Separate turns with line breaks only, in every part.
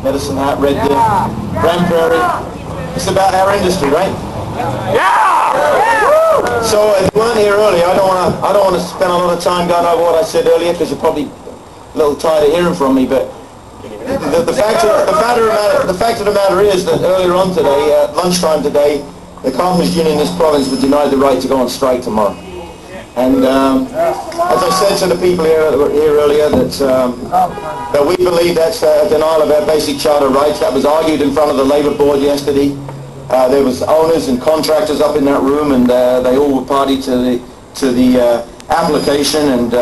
Medicine Hat, Red Deer, Grand Prairie. It's about our industry, right? Yeah! So if you weren't here earlier, I don't want to spend a lot of time going over what I said earlier because you're probably a little tired of hearing from me. But the fact of the matter is that earlier on today, at lunchtime today, the Carpenters Union in this province was denied the right to go on strike tomorrow. And as I said to the people here earlier, that we believe that's a denial of our basic charter rights. That was argued in front of the Labour Board yesterday. There was owners and contractors up in that room, and they all were party to the application. And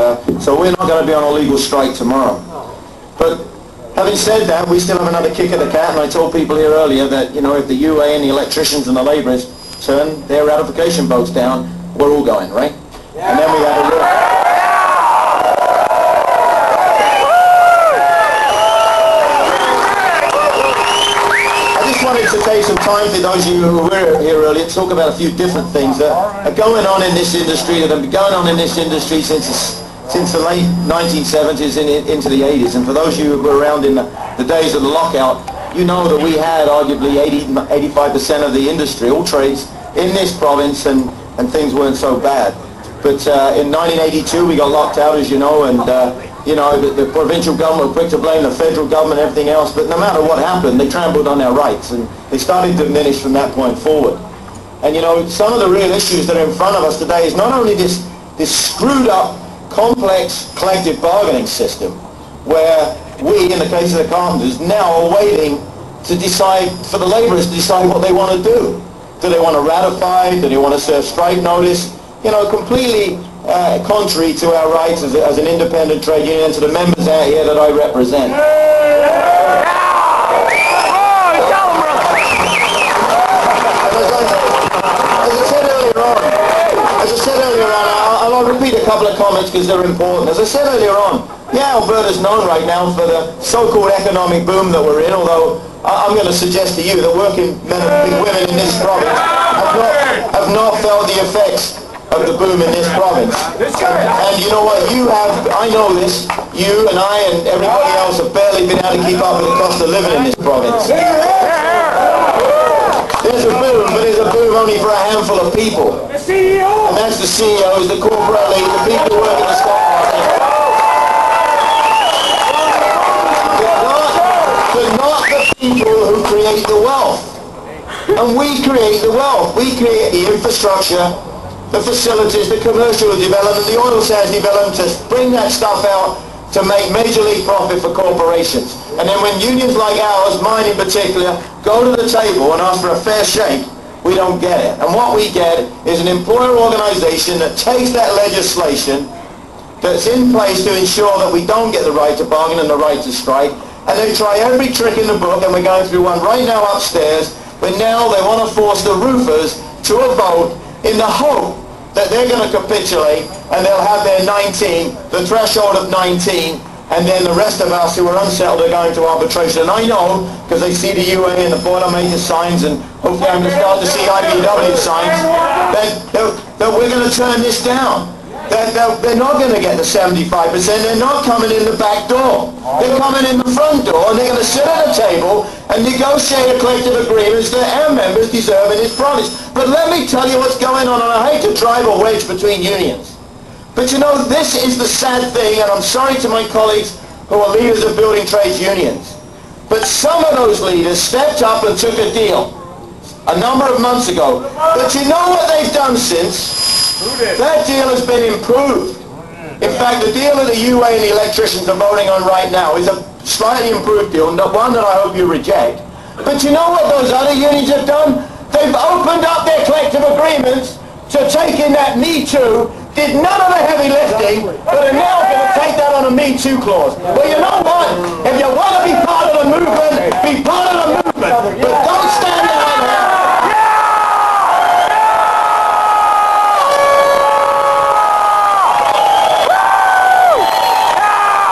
so we're not going to be on a legal strike tomorrow. But having said that, we still have another kick at the cat. And I told people here earlier that, you know, if the UA and the electricians and the labourers turn their ratification votes down, we're all going, right? And then we have a real... I just wanted to take some time for those of you who were here earlier to talk about a few different things that are going on in this industry, that have been going on in this industry since the late 1970s and into the 80s. And for those of you who were around in the days of the lockout, you know that we had arguably 85% of the industry, all trades, in this province, and things weren't so bad. But in 1982 we got locked out, as you know, and you know, the provincial government were quick to blame the federal government and everything else, but no matter what happened, they trampled on our rights, and they started to diminish from that point forward. And you know, some of the real issues that are in front of us today is not only this screwed up, complex collective bargaining system, where we, in the case of the Carpenters, now are waiting to decide, for the labourers to decide what they want to do. Do they want to ratify? Do they want to serve strike notice? You know, completely contrary to our rights as an independent trade union and to the members out here that I represent. As I said earlier on, I'll repeat a couple of comments because they're important. As I said earlier on, yeah, Alberta's known right now for the so-called economic boom that we're in, although I'm going to suggest to you that working men and women in this province have not felt the effects of the boom in this province. And you know what, you have, I know this, you and I and everybody else have barely been able to keep up with the cost of living in this province. There's a boom, but there's a boom only for a handful of people. And that's the CEOs, the corporate elite, the people who work in the stock market. But not the people who create the wealth. And we create the wealth. We create the infrastructure, the facilities, the commercial development, the oil sands development, to bring that stuff out to make major league profit for corporations. And then when unions like ours, mine in particular, go to the table and ask for a fair shake, we don't get it. And what we get is an employer organization that takes that legislation that's in place to ensure that we don't get the right to bargain and the right to strike, and they try every trick in the book, and we're going through one right now upstairs, but now they want to force the roofers to a vote in the hope that they're going to capitulate and they'll have their 19, the threshold of 19, and then the rest of us who are unsettled are going to arbitration. And I know, because they see the UA and the Boilermaker signs, and hopefully I'm going to start to see IBW signs, that we're going to turn this down. They're not going to get the 75%, they're not coming in the back door. They're coming in the front door, and they're going to sit at a table and negotiate a collective agreements that our members deserve in this province. But let me tell you what's going on, and I hate to drive a wedge between unions. But you know, this is the sad thing, and I'm sorry to my colleagues who are leaders of building trades unions. But some of those leaders stepped up and took a deal a number of months ago. But you know what they've done since? That deal has been improved. In fact, the deal that the UA and the electricians are voting on right now is a slightly improved deal, one that I hope you reject. But you know what those other unions have done? They've opened up their collective agreements to take in that Me Too, did none of the heavy lifting, but are now going to take that on a Me Too clause. Well, you know what? If you want to be part of the movement, be part of the movement. But